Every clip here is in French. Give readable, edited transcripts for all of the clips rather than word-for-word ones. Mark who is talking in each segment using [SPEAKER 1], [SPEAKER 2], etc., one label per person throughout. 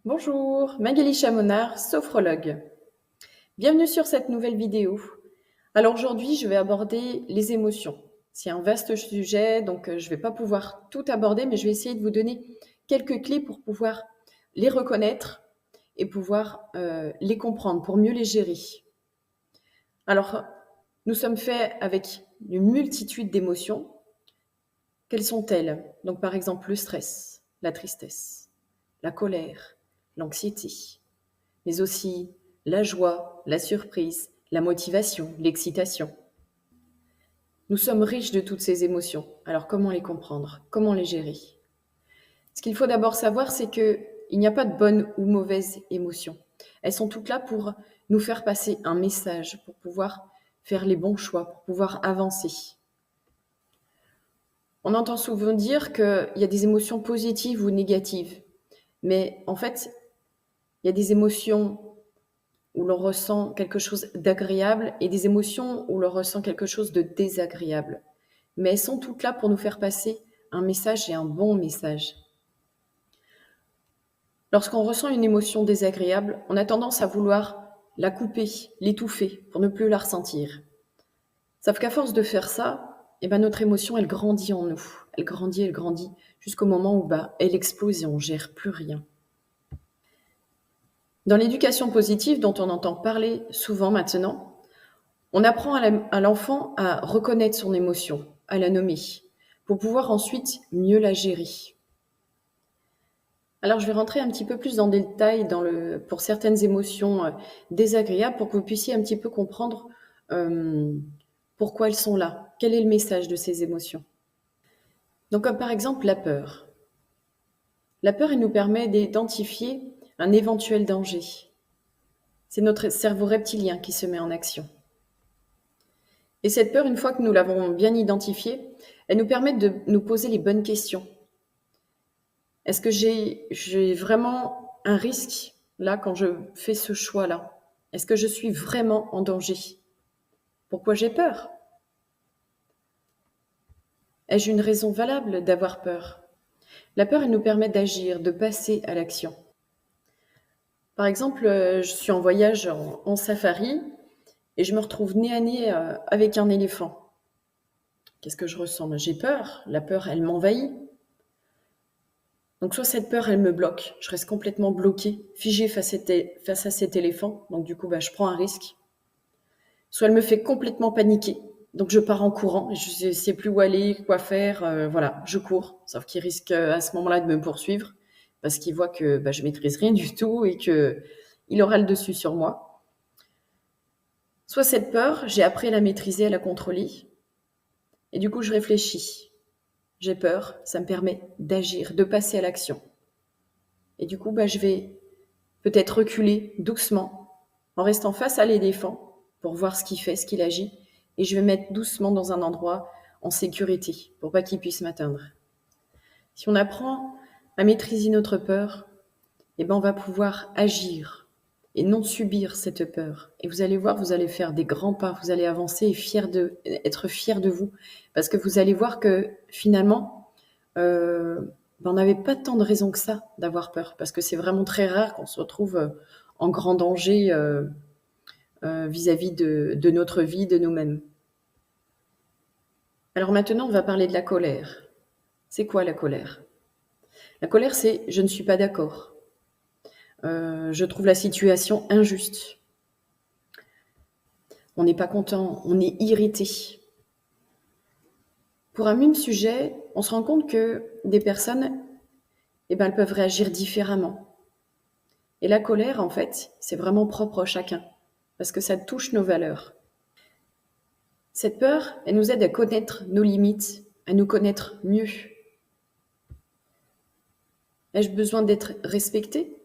[SPEAKER 1] Bonjour, Magali Chamonard, sophrologue. Bienvenue sur cette nouvelle vidéo. Alors aujourd'hui, je vais aborder les émotions. C'est un vaste sujet, donc je ne vais pas pouvoir tout aborder, mais je vais essayer de vous donner quelques clés pour pouvoir les reconnaître et pouvoir les comprendre, pour mieux les gérer. Alors, nous sommes faits avec une multitude d'émotions. Quelles sont-elles? Donc par exemple le stress, la tristesse, la colère, l'anxiété, mais aussi la joie, la surprise, la motivation, l'excitation. Nous sommes riches de toutes ces émotions. Alors comment les comprendre? Comment les gérer? Ce qu'il faut d'abord savoir, c'est qu'il n'y a pas de bonne ou mauvaise émotion. Elles sont toutes là pour nous faire passer un message, pour pouvoir faire les bons choix, pour pouvoir avancer. On entend souvent dire qu'il y a des émotions positives ou négatives. Mais en fait, il y a des émotions où l'on ressent quelque chose d'agréable et des émotions où l'on ressent quelque chose de désagréable. Mais elles sont toutes là pour nous faire passer un message et un bon message. Lorsqu'on ressent une émotion désagréable, on a tendance à vouloir la couper, l'étouffer pour ne plus la ressentir. Sauf qu'à force de faire ça, notre émotion, elle grandit en nous. Elle grandit, jusqu'au moment où elle explose et on ne gère plus rien. Dans l'éducation positive, dont on entend parler souvent maintenant, on apprend à l'enfant à reconnaître son émotion, à la nommer, pour pouvoir ensuite mieux la gérer. Alors je vais rentrer un petit peu plus dans le détail pour certaines émotions désagréables, pour que vous puissiez un petit peu comprendre pourquoi elles sont là, quel est le message de ces émotions. Donc comme par exemple la peur. La peur, elle nous permet d'identifier un éventuel danger. C'est notre cerveau reptilien qui se met en action. Et cette peur, une fois que nous l'avons bien identifiée, elle nous permet de nous poser les bonnes questions. Est-ce que j'ai vraiment un risque là quand je fais ce choix-là? Est-ce que je suis vraiment en danger? Pourquoi j'ai peur? Ai-je une raison valable d'avoir peur? La peur, elle nous permet d'agir, de passer à l'action. Par exemple, je suis en voyage en safari et je me retrouve nez à nez avec un éléphant. Qu'est-ce que je ressens? J'ai peur. La peur, elle m'envahit. Donc soit cette peur, elle me bloque, je reste complètement bloquée, figée face à cet éléphant, donc du coup, je prends un risque. Soit elle me fait complètement paniquer, donc je pars en courant, je ne sais plus où aller, quoi faire, voilà, je cours. Sauf qu'il risque à ce moment-là de me poursuivre, parce qu'il voit que je maîtrise rien du tout et qu'il aura le dessus sur moi. Soit cette peur, j'ai appris à la maîtriser, à la contrôler, et du coup je réfléchis. J'ai peur, ça me permet d'agir, de passer à l'action. Et du coup, je vais peut-être reculer doucement en restant face à l'éléphant pour voir ce qu'il fait, ce qu'il agit. Et je vais mettre doucement dans un endroit en sécurité pour pas qu'il puisse m'atteindre. Si on apprend à maîtriser notre peur, on va pouvoir agir et non subir cette peur. Et vous allez voir, vous allez faire des grands pas, vous allez avancer et être fier de vous. Parce que vous allez voir que finalement, on n'avait pas tant de raisons que ça d'avoir peur, parce que c'est vraiment très rare qu'on se retrouve en grand danger vis-à-vis de notre vie, de nous-mêmes. Alors maintenant, on va parler de la colère. C'est quoi la colère? La colère, c'est « je ne suis pas d'accord ». Je trouve la situation injuste. On n'est pas content, on est irrité. Pour un même sujet, on se rend compte que des personnes, elles peuvent réagir différemment. Et la colère, en fait, c'est vraiment propre à chacun, parce que ça touche nos valeurs. Cette peur, elle nous aide à connaître nos limites, à nous connaître mieux. Ai-je besoin d'être respectée?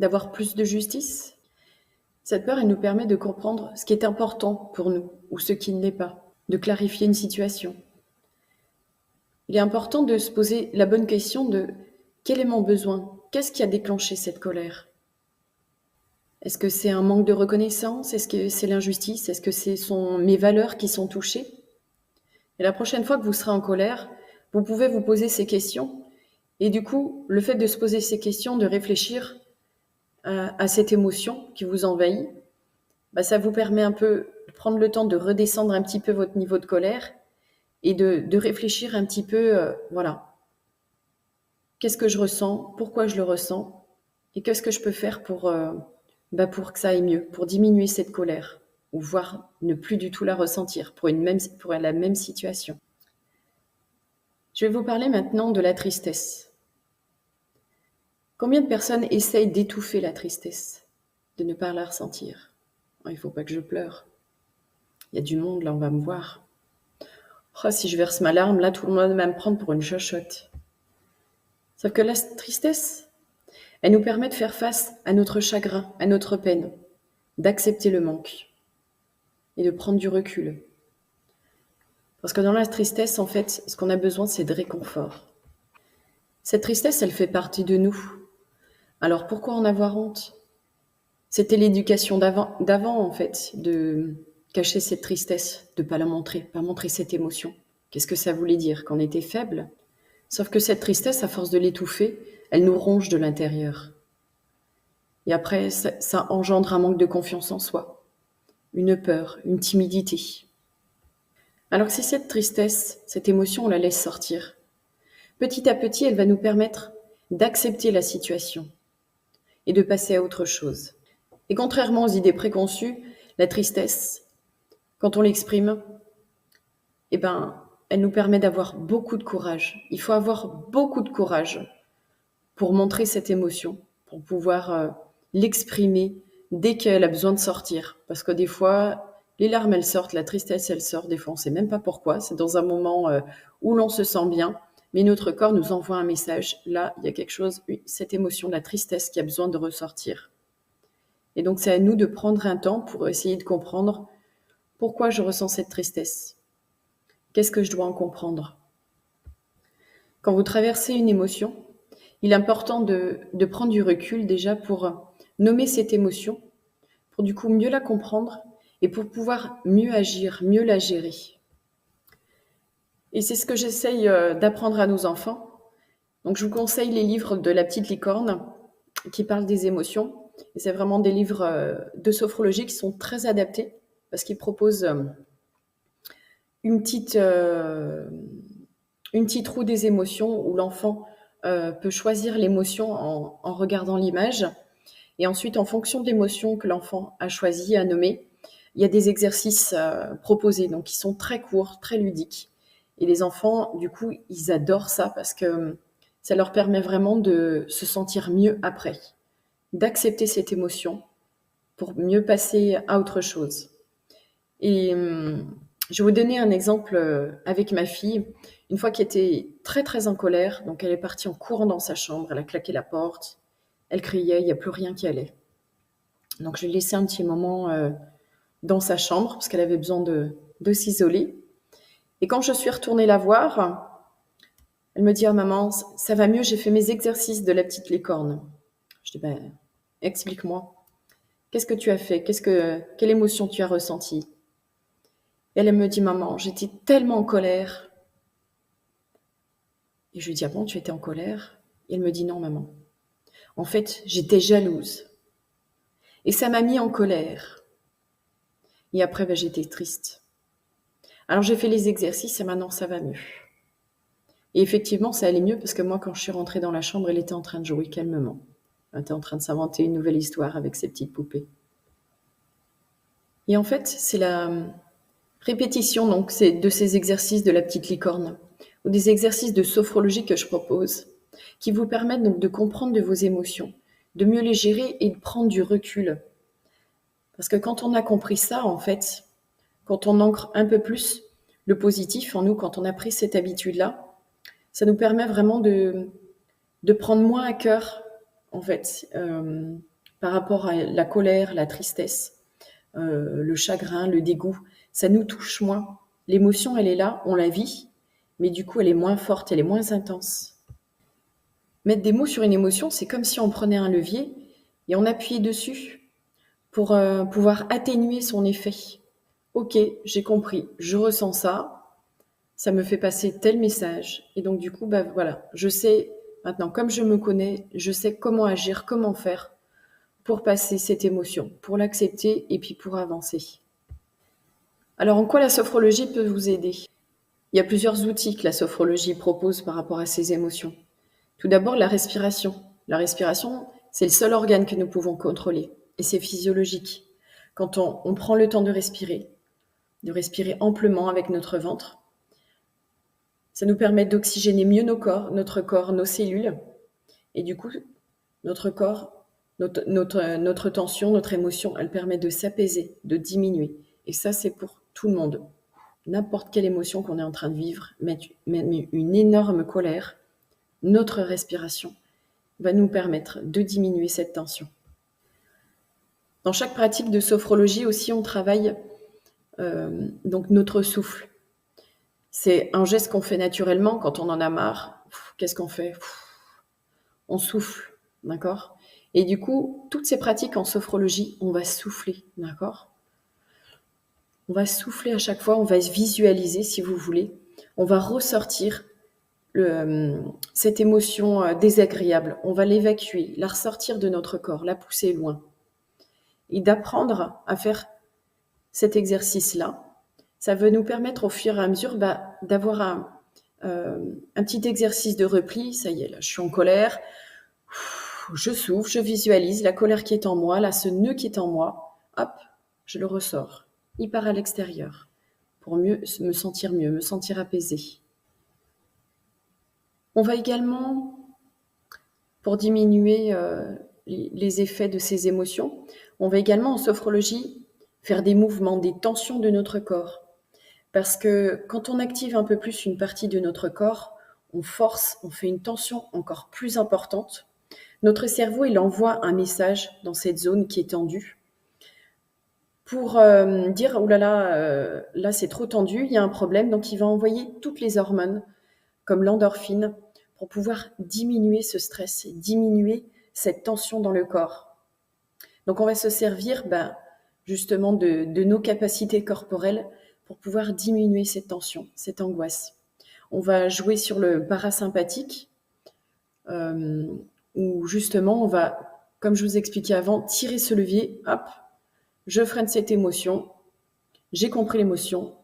[SPEAKER 1] D'avoir plus de justice? Cette peur, elle nous permet de comprendre ce qui est important pour nous ou ce qui ne l'est pas, de clarifier une situation. Il est important de se poser la bonne question de quel est mon besoin? Qu'est-ce qui a déclenché cette colère? Est-ce que c'est un manque de reconnaissance? Est-ce que c'est l'injustice? Est-ce que ce sont mes valeurs qui sont touchées? Et la prochaine fois que vous serez en colère, vous pouvez vous poser ces questions. Et du coup, le fait de se poser ces questions, de réfléchir, à cette émotion qui vous envahit, ça vous permet un peu de prendre le temps de redescendre un petit peu votre niveau de colère et de réfléchir un petit peu, voilà, qu'est-ce que je ressens, pourquoi je le ressens, et qu'est-ce que je peux faire pour que ça aille mieux, pour diminuer cette colère, ou voire ne plus du tout la ressentir pour la même situation. Je vais vous parler maintenant de la tristesse. Combien de personnes essayent d'étouffer la tristesse, de ne pas la ressentir? Oh, il ne faut pas que je pleure. Il y a du monde, là, on va me voir. Oh, si je verse ma larme, là, tout le monde va me prendre pour une chochotte. Sauf que la tristesse, elle nous permet de faire face à notre chagrin, à notre peine, d'accepter le manque et de prendre du recul. Parce que dans la tristesse, en fait, ce qu'on a besoin, c'est de réconfort. Cette tristesse, elle fait partie de nous. Alors pourquoi en avoir honte? C'était l'éducation d'avant, en fait, de cacher cette tristesse, de ne pas la montrer, pas montrer cette émotion. Qu'est-ce que ça voulait dire? Qu'on était faible? Sauf que cette tristesse, à force de l'étouffer, elle nous ronge de l'intérieur. Et après, ça engendre un manque de confiance en soi, une peur, une timidité. Alors que si cette tristesse, cette émotion, on la laisse sortir, petit à petit, elle va nous permettre d'accepter la situation et de passer à autre chose. Et contrairement aux idées préconçues, la tristesse, quand on l'exprime, elle nous permet d'avoir beaucoup de courage. Il faut avoir beaucoup de courage pour montrer cette émotion, pour pouvoir l'exprimer dès qu'elle a besoin de sortir. Parce que des fois, les larmes, elles sortent, la tristesse, elle sort. Des fois, on ne sait même pas pourquoi. C'est dans un moment où l'on se sent bien, mais notre corps nous envoie un message. Là, il y a quelque chose, cette émotion, la tristesse qui a besoin de ressortir. Et donc, c'est à nous de prendre un temps pour essayer de comprendre pourquoi je ressens cette tristesse. Qu'est-ce que je dois en comprendre? Quand vous traversez une émotion, il est important de prendre du recul déjà pour nommer cette émotion, pour du coup mieux la comprendre et pour pouvoir mieux agir, mieux la gérer. Et c'est ce que j'essaye d'apprendre à nos enfants. Donc je vous conseille les livres de La Petite Licorne qui parlent des émotions. Et c'est vraiment des livres de sophrologie qui sont très adaptés parce qu'ils proposent une petite roue des émotions où l'enfant peut choisir l'émotion en regardant l'image. Et ensuite, en fonction de l'émotion que l'enfant a choisi, a nommé, il y a des exercices proposés, donc qui sont très courts, très ludiques. Et les enfants, du coup, ils adorent ça parce que ça leur permet vraiment de se sentir mieux après, d'accepter cette émotion pour mieux passer à autre chose. Et je vais vous donner un exemple avec ma fille. Une fois qu'elle était très très en colère, donc elle est partie en courant dans sa chambre, elle a claqué la porte, elle criait, il n'y a plus rien qui allait. Donc je l'ai laissé un petit moment dans sa chambre parce qu'elle avait besoin de s'isoler. Et quand je suis retournée la voir, elle me dit « Ah maman, ça va mieux, j'ai fait mes exercices de la petite licorne. » Je dis « explique-moi, qu'est-ce que tu as fait? Quelle émotion tu as ressentie ?» Et elle me dit « Maman, j'étais tellement en colère. » Et je lui dis « Ah bon, tu étais en colère ?» Et elle me dit « Non maman, en fait, j'étais jalouse. Et ça m'a mis en colère. » Et après, j'étais triste. Alors j'ai fait les exercices et maintenant ça va mieux. Et effectivement, ça allait mieux parce que moi, quand je suis rentrée dans la chambre, elle était en train de jouer calmement. Elle était en train de s'inventer une nouvelle histoire avec ses petites poupées. Et en fait, c'est la répétition donc, de ces exercices de la petite licorne ou des exercices de sophrologie que je propose qui vous permettent donc de comprendre de vos émotions, de mieux les gérer et de prendre du recul. Parce que quand on a compris ça, en fait, quand on ancre un peu plus le positif en nous, quand on a pris cette habitude-là, ça nous permet vraiment de prendre moins à cœur, en fait, par rapport à la colère, la tristesse, le chagrin, le dégoût. Ça nous touche moins. L'émotion, elle est là, on la vit, mais du coup, elle est moins forte, elle est moins intense. Mettre des mots sur une émotion, c'est comme si on prenait un levier et on appuyait dessus pour pouvoir atténuer son effet. Ok, j'ai compris, je ressens ça me fait passer tel message. Et donc du coup, voilà, je sais maintenant, comme je me connais, je sais comment agir, comment faire pour passer cette émotion, pour l'accepter et puis pour avancer. Alors, en quoi la sophrologie peut vous aider? Il y a plusieurs outils que la sophrologie propose par rapport à ces émotions. Tout d'abord, la respiration. La respiration, c'est le seul organe que nous pouvons contrôler et c'est physiologique. Quand on prend le temps de respirer amplement avec notre ventre, ça nous permet d'oxygéner mieux notre corps, nos cellules. Et du coup, notre corps, notre tension, notre émotion, elle permet de s'apaiser, de diminuer. Et ça, c'est pour tout le monde. N'importe quelle émotion qu'on est en train de vivre, même une énorme colère, notre respiration va nous permettre de diminuer cette tension. Dans chaque pratique de sophrologie aussi, on travaille donc notre souffle. C'est un geste qu'on fait naturellement quand on en a marre. Qu'est-ce qu'on fait? On souffle, d'accord? Et du coup, toutes ces pratiques en sophrologie, on va souffler, d'accord? On va souffler à chaque fois, on va se visualiser si vous voulez. On va ressortir cette émotion désagréable. On va l'évacuer, la ressortir de notre corps, la pousser loin. Et d'apprendre à faire cet exercice-là, ça va nous permettre au fur et à mesure d'avoir un petit exercice de repli. Ça y est, là, je suis en colère, je souffle, je visualise la colère qui est en moi, là, ce nœud qui est en moi, hop, je le ressors. Il part à l'extérieur pour me sentir apaisée. On va également, pour diminuer les effets de ces émotions, on va également en sophrologie faire des mouvements, des tensions de notre corps. Parce que quand on active un peu plus une partie de notre corps, on force, on fait une tension encore plus importante. Notre cerveau, il envoie un message dans cette zone qui est tendue pour dire « Oh là là, là c'est trop tendu, il y a un problème ». Donc il va envoyer toutes les hormones, comme l'endorphine, pour pouvoir diminuer ce stress, diminuer cette tension dans le corps. Donc on va se servir justement de nos capacités corporelles pour pouvoir diminuer cette tension, cette angoisse. On va jouer sur le parasympathique, où justement on va, comme je vous expliquais avant, tirer ce levier, hop, je freine cette émotion, j'ai compris l'émotion,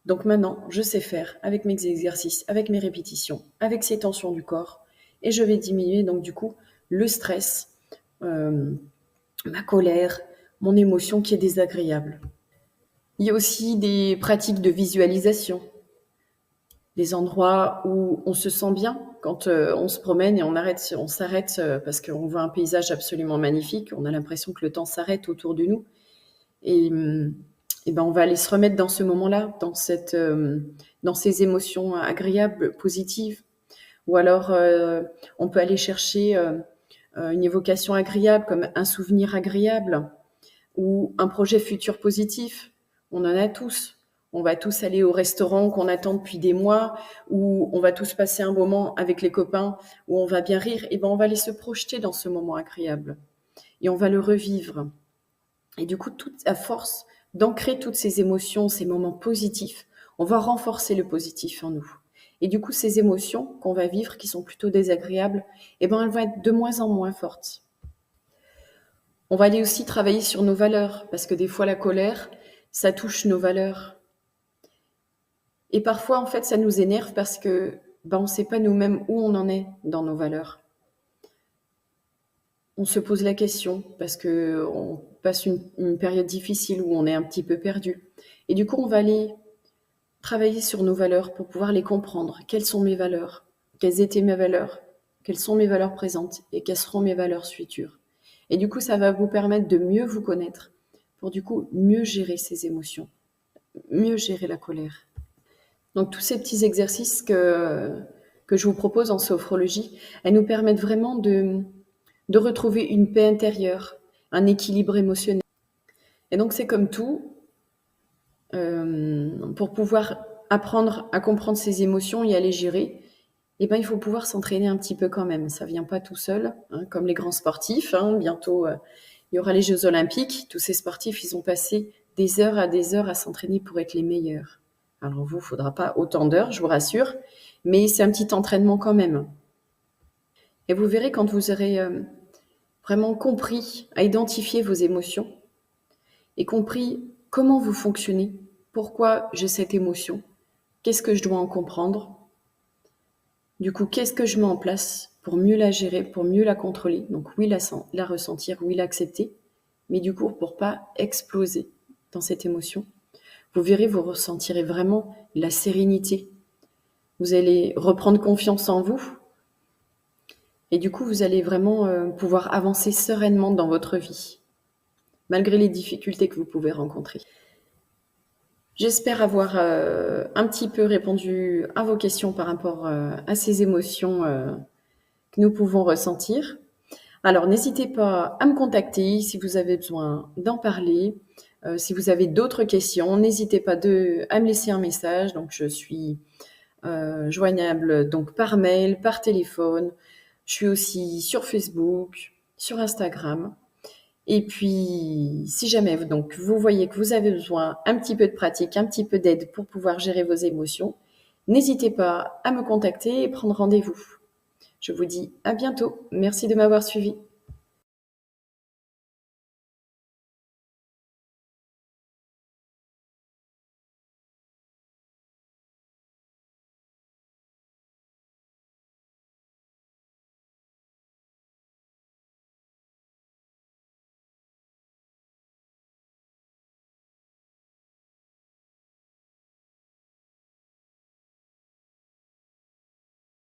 [SPEAKER 1] donc maintenant je sais faire avec mes exercices, avec mes répétitions, avec ces tensions du corps, et je vais diminuer donc du coup le stress, ma colère, mon émotion qui est désagréable. Il y a aussi des pratiques de visualisation, des endroits où on se sent bien quand on se promène et on s'arrête parce qu'on voit un paysage absolument magnifique, on a l'impression que le temps s'arrête autour de nous et on va aller se remettre dans ce moment-là, dans ces émotions agréables, positives. Ou alors on peut aller chercher une évocation agréable comme un souvenir agréable ou un projet futur positif. On en a tous. On va tous aller au restaurant qu'on attend depuis des mois, ou on va tous passer un moment avec les copains où on va bien rire. Et on va aller se projeter dans ce moment agréable et on va le revivre. Et du coup, à force d'ancrer toutes ces émotions, ces moments positifs, on va renforcer le positif en nous. Et du coup, ces émotions qu'on va vivre, qui sont plutôt désagréables, elles vont être de moins en moins fortes. On va aller aussi travailler sur nos valeurs, parce que des fois, la colère, ça touche nos valeurs. Et parfois, en fait, ça nous énerve parce que on ne sait pas nous-mêmes où on en est dans nos valeurs. On se pose la question parce qu'on passe une période difficile où on est un petit peu perdu. Et du coup, on va aller travailler sur nos valeurs pour pouvoir les comprendre. Quelles sont mes valeurs? Quelles étaient mes valeurs? Quelles sont mes valeurs présentes? Et quelles seront mes valeurs futures? Et du coup, ça va vous permettre de mieux vous connaître pour du coup mieux gérer ces émotions, mieux gérer la colère. Donc tous ces petits exercices que je vous propose en sophrologie, elles nous permettent vraiment de retrouver une paix intérieure, un équilibre émotionnel. Et donc c'est comme tout, pour pouvoir apprendre à comprendre ses émotions et à les gérer, il faut pouvoir s'entraîner un petit peu quand même. Ça vient pas tout seul, comme les grands sportifs. Bientôt, il y aura les Jeux Olympiques. Tous ces sportifs, ils ont passé des heures à s'entraîner pour être les meilleurs. Alors vous, il ne faudra pas autant d'heures, je vous rassure, mais c'est un petit entraînement quand même. Et vous verrez quand vous vraiment compris à identifier vos émotions et compris comment vous fonctionnez, pourquoi j'ai cette émotion, qu'est-ce que je dois en comprendre, du coup, qu'est-ce que je mets en place pour mieux la gérer, pour mieux la contrôler. Donc oui, la ressentir, oui, l'accepter, mais du coup, pour pas exploser dans cette émotion. Vous verrez, vous ressentirez vraiment la sérénité. Vous allez reprendre confiance en vous et du coup, vous allez vraiment pouvoir avancer sereinement dans votre vie, malgré les difficultés que vous pouvez rencontrer. J'espère avoir un petit peu répondu à vos questions par rapport à ces émotions que nous pouvons ressentir. Alors, n'hésitez pas à me contacter si vous avez besoin d'en parler. Si vous avez d'autres questions, n'hésitez pas à me laisser un message. Donc, je suis joignable donc par mail, par téléphone. Je suis aussi sur Facebook, sur Instagram. Et puis, si jamais donc vous voyez que vous avez besoin un petit peu de pratique, un petit peu d'aide pour pouvoir gérer vos émotions, n'hésitez pas à me contacter et prendre rendez-vous. Je vous dis à bientôt. Merci de m'avoir suivi.